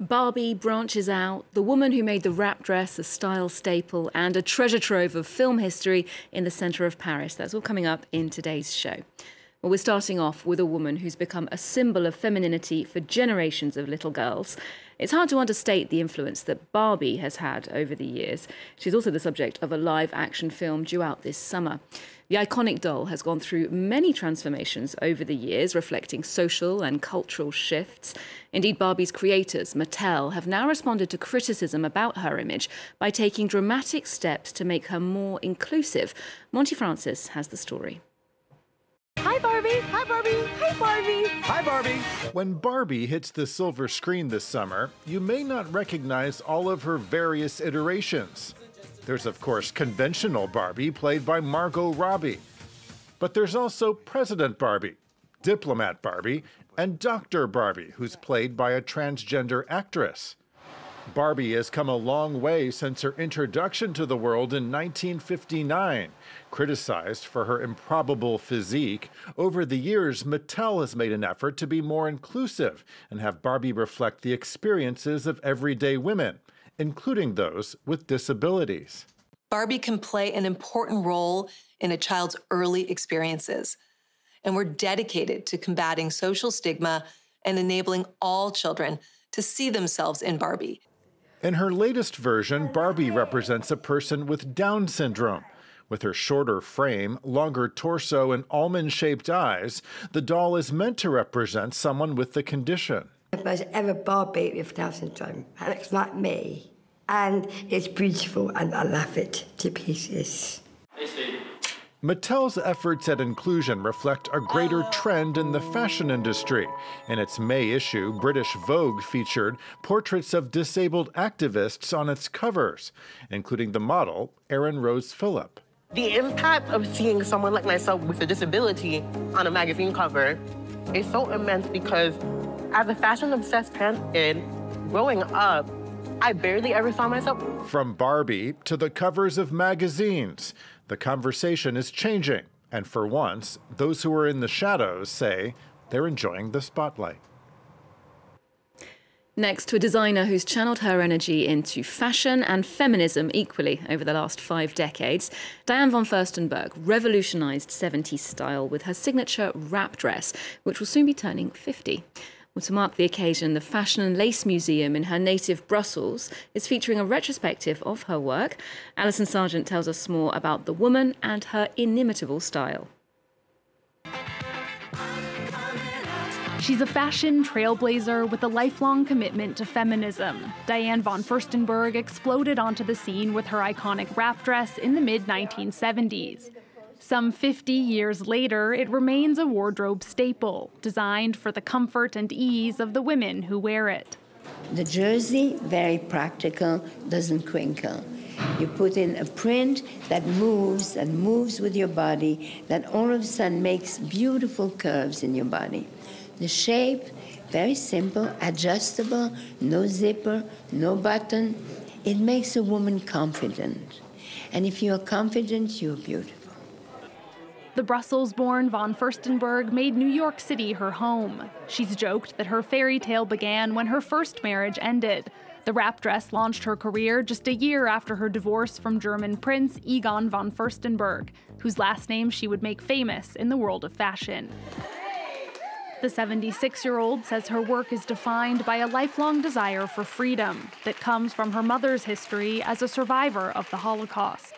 Barbie branches out, the woman who made the wrap dress a style staple and a treasure trove of film history in the centre of Paris. That's all coming up in today's show. Well, we're starting off with a woman who's become a symbol of femininity for generations of little girls. It's hard to understate the influence that Barbie has had over the years. She's also the subject of a live-action film due out this summer. The iconic doll has gone through many transformations over the years, reflecting social and cultural shifts. Indeed, Barbie's creators, Mattel, have now responded to criticism about her image by taking dramatic steps to make her more inclusive. Monty Francis has the story. Hi, Barbie. Hi, Barbie. Hi, Barbie. Hi, Barbie. When Barbie hits the silver screen this summer, you may not recognize all of her various iterations. There's, of course, conventional Barbie, played by Margot Robbie. But there's also President Barbie, Diplomat Barbie, and Dr. Barbie, who's played by a transgender actress. Barbie has come a long way since her introduction to the world in 1959. Criticized for her improbable physique, over the years, Mattel has made an effort to be more inclusive and have Barbie reflect the experiences of everyday women, including those with disabilities. Barbie can play an important role in a child's early experiences, and we're dedicated to combating social stigma and enabling all children to see themselves in Barbie. In her latest version, Barbie represents a person with Down syndrome. With her shorter frame, longer torso, and almond-shaped eyes, the doll is meant to represent someone with the condition. If there's ever Barbie with Down syndrome, that looks like me. And it's beautiful, and I love it to pieces. Mattel's efforts at inclusion reflect a greater trend in the fashion industry. In its May issue, British Vogue featured portraits of disabled activists on its covers, including the model, Erin Rose Phillip. The impact of seeing someone like myself with a disability on a magazine cover is so immense because as a fashion-obsessed trans kid, growing up, I barely ever saw myself. From Barbie to the covers of magazines, the conversation is changing. And for once, those who are in the shadows say they're enjoying the spotlight. Next, to a designer who's channeled her energy into fashion and feminism equally over the last 5 decades. Diane von Furstenberg revolutionized 70s style with her signature wrap dress, which will soon be turning 50. Well, to mark the occasion, the Fashion and Lace Museum in her native Brussels is featuring a retrospective of her work. Alison Sargent tells us more about the woman and her inimitable style. She's a fashion trailblazer with a lifelong commitment to feminism. Diane von Furstenberg exploded onto the scene with her iconic wrap dress in the mid-1970s. Some 50 years later, it remains a wardrobe staple, designed for the comfort and ease of the women who wear it. The jersey, very practical, doesn't crinkle. You put in a print that moves with your body, that all of a sudden makes beautiful curves in your body. The shape, very simple, adjustable, no zipper, no button. It makes a woman confident. And if you're confident, you're beautiful. The Brussels-born von Furstenberg made New York City her home. She's joked that her fairy tale began when her first marriage ended. The wrap dress launched her career just a year after her divorce from German Prince Egon von Furstenberg, whose last name she would make famous in the world of fashion. The 76-year-old says her work is defined by a lifelong desire for freedom that comes from her mother's history as a survivor of the Holocaust.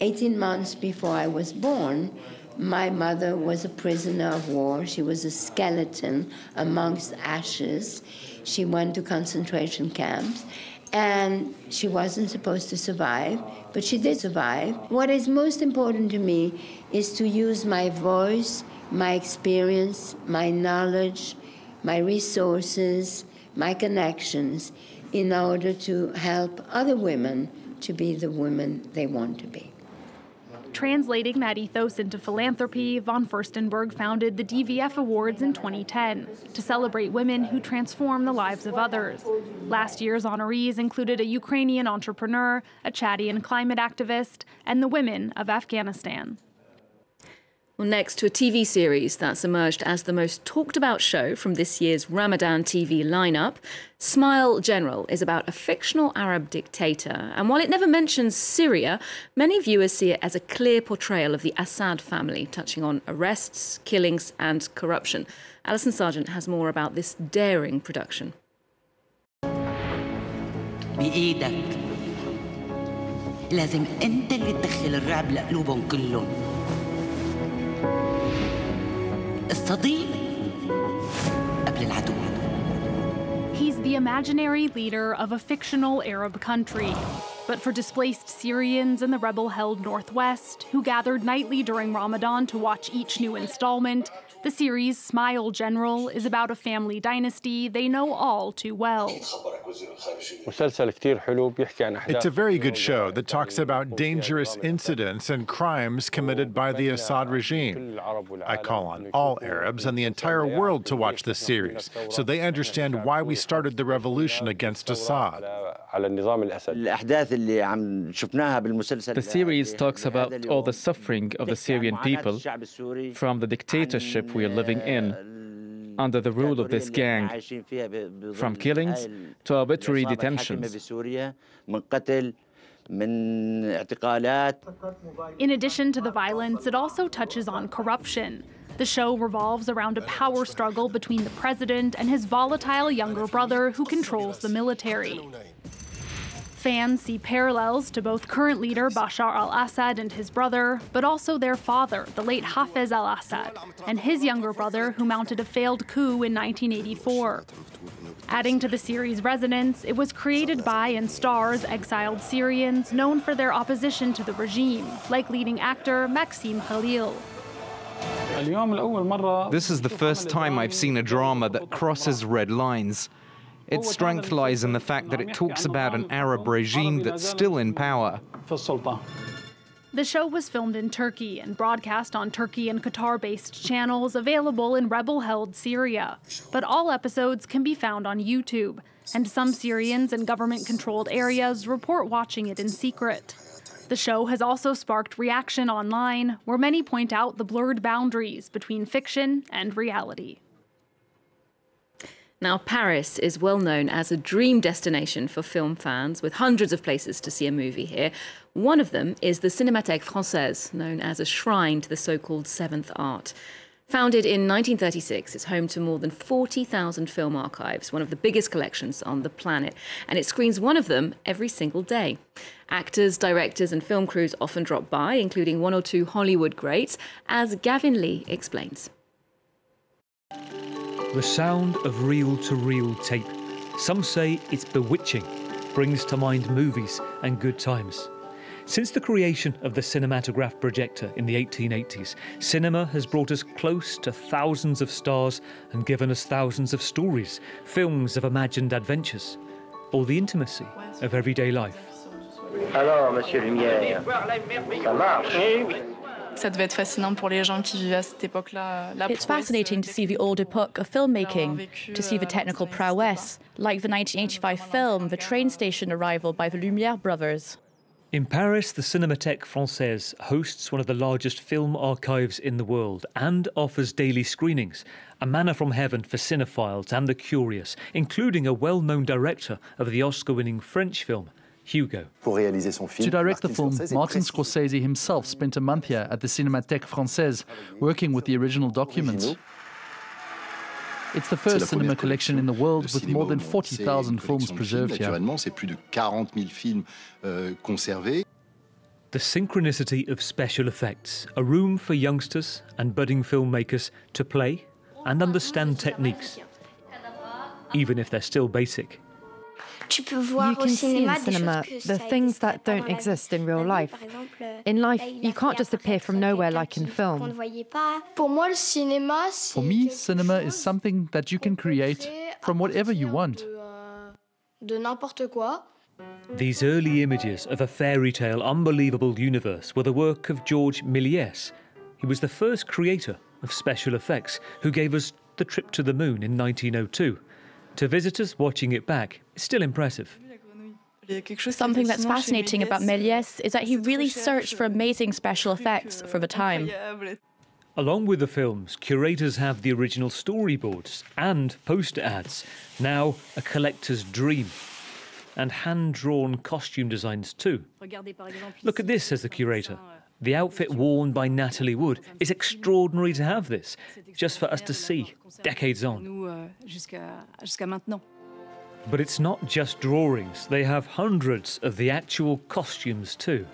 18 months before I was born, my mother was a prisoner of war. She was a skeleton amongst ashes. She went to concentration camps, and she wasn't supposed to survive, but she did survive. What is most important to me is to use my voice, my experience, my knowledge, my resources, my connections, in order to help other women to be the women they want to be. Translating that ethos into philanthropy, von Furstenberg founded the DVF Awards in 2010 to celebrate women who transform the lives of others. Last year's honorees included a Ukrainian entrepreneur, a Chadian climate activist, and the women of Afghanistan. Well, next to a TV series that's emerged as the most talked about show from this year's Ramadan TV lineup, Smile General is about a fictional Arab dictator. And while it never mentions Syria, many viewers see it as a clear portrayal of the Assad family, touching on arrests, killings and corruption. Alison Sargent has more about this daring production. بإيدك لازم أنت اللي تدخل الرعب لقلوبهم كلهم. الصديق قبل العدو. He's the imaginary leader of a fictional Arab country. But for displaced Syrians in the rebel-held Northwest, who gathered nightly during Ramadan to watch each new installment, the series Smile General is about a family dynasty they know all too well. It's a very good show that talks about dangerous incidents and crimes committed by the Assad regime. I call on all Arabs and the entire world to watch this series so they understand why we started the revolution against Assad. The series talks about all the suffering of the Syrian people, from the dictatorship we are living in, under the rule of this gang, from killings to arbitrary detentions. In addition to the violence, it also touches on corruption. The show revolves around a power struggle between the president and his volatile younger brother who controls the military. Fans see parallels to both current leader Bashar al-Assad and his brother, but also their father, the late Hafez al-Assad, and his younger brother who mounted a failed coup in 1984. Adding to the series' resonance, it was created by and stars exiled Syrians known for their opposition to the regime, like leading actor Maxim Khalil. This is the first time I've seen a drama that crosses red lines. Its strength lies in the fact that it talks about an Arab regime that's still in power. The show was filmed in Turkey and broadcast on Turkey and Qatar-based channels available in rebel-held Syria. But all episodes can be found on YouTube, and some Syrians in government-controlled areas report watching it in secret. The show has also sparked reaction online, where many point out the blurred boundaries between fiction and reality. Now, Paris is well known as a dream destination for film fans, with hundreds of places to see a movie here. One of them is the Cinémathèque Française, known as a shrine to the so-called seventh art. Founded in 1936, it's home to more than 40,000 film archives, one of the biggest collections on the planet, and it screens one of them every single day. Actors, directors and film crews often drop by, including one or two Hollywood greats, as Gavin Lee explains. The sound of reel-to-reel tape. Some say it's bewitching, brings to mind movies and good times. Since the creation of the cinematograph projector in the 1880s, cinema has brought us close to thousands of stars and given us thousands of stories, films of imagined adventures, or the intimacy of everyday life. Alors, Monsieur Lumière, ça marche? It's fascinating to see the old epoch of filmmaking, to see the technical prowess, like the 1985 film The Train Station Arrival by the Lumière brothers. In Paris, the Cinémathèque Française hosts one of the largest film archives in the world and offers daily screenings, a manna from heaven for cinephiles and the curious, including a well-known director of the Oscar-winning French film, Hugo. To direct the film, Martin Scorsese himself spent a month here at the Cinémathèque Française, working with the original documents. It's the first cinema collection in the world with more than 40,000 films preserved here. The synchronicity of special effects, a room for youngsters and budding filmmakers to play and understand techniques, even if they're still basic. You can see in cinema the things that don't exist in real life. In life, you can't just appear from nowhere like in film. For me, cinema is something that you can create from whatever you want. These early images of a fairy tale unbelievable universe were the work of Georges Méliès. He was the first creator of special effects who gave us The Trip to the Moon in 1902. To visitors watching it back, it's still impressive. Something that's fascinating about Méliès is that he really searched for amazing special effects for the time. Along with the films, curators have the original storyboards and poster ads, now a collector's dream. And hand-drawn costume designs too. Look at this, says the curator. The outfit worn by Natalie Wood. It's extraordinary to have this, just for us to see, decades on. But it's not just drawings. They have hundreds of the actual costumes too.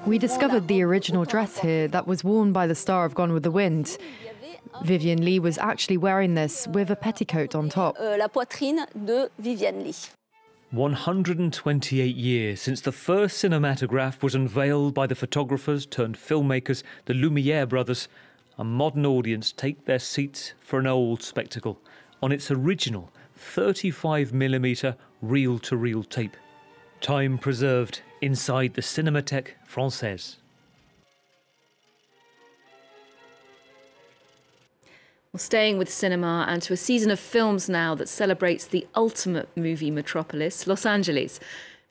We discovered the original dress here that was worn by the star of Gone with the Wind. Vivien Leigh was actually wearing this with a petticoat on top. 128 years since the first cinematograph was unveiled by the photographers turned filmmakers, the Lumière brothers, a modern audience take their seats for an old spectacle on its original 35mm reel-to-reel tape. Time preserved inside the Cinémathèque Française. Well, staying with cinema and to a season of films now that celebrates the ultimate movie metropolis, Los Angeles.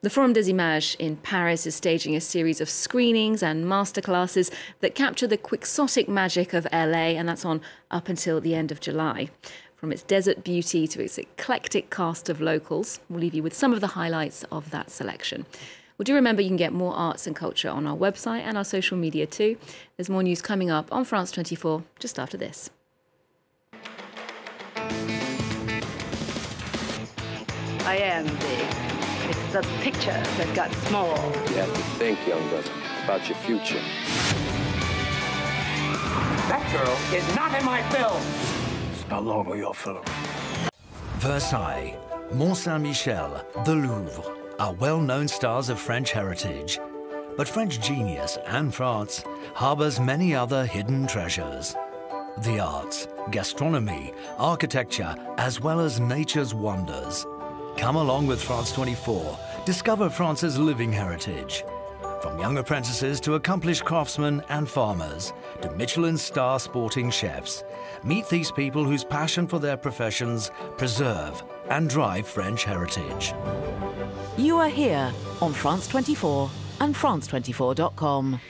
The Forum des Images in Paris is staging a series of screenings and masterclasses that capture the quixotic magic of LA, and that's on up until the end of July. From its desert beauty to its eclectic cast of locals, we'll leave you with some of the highlights of that selection. Well, do remember you can get more arts and culture on our website and our social media too. There's more news coming up on France 24 just after this. I am big. It's the picture that got small. You have to think, young brother, about your future. That girl is not in my film. Spell over your film. Versailles, Mont Saint-Michel, the Louvre are well-known stars of French heritage. But French genius and France harbours many other hidden treasures. The arts, gastronomy, architecture, as well as nature's wonders. Come along with France 24. Discover France's living heritage. From young apprentices to accomplished craftsmen and farmers, to Michelin star sporting chefs. Meet these people whose passion for their professions preserve and drive French heritage. You are here on France 24 and France24.com.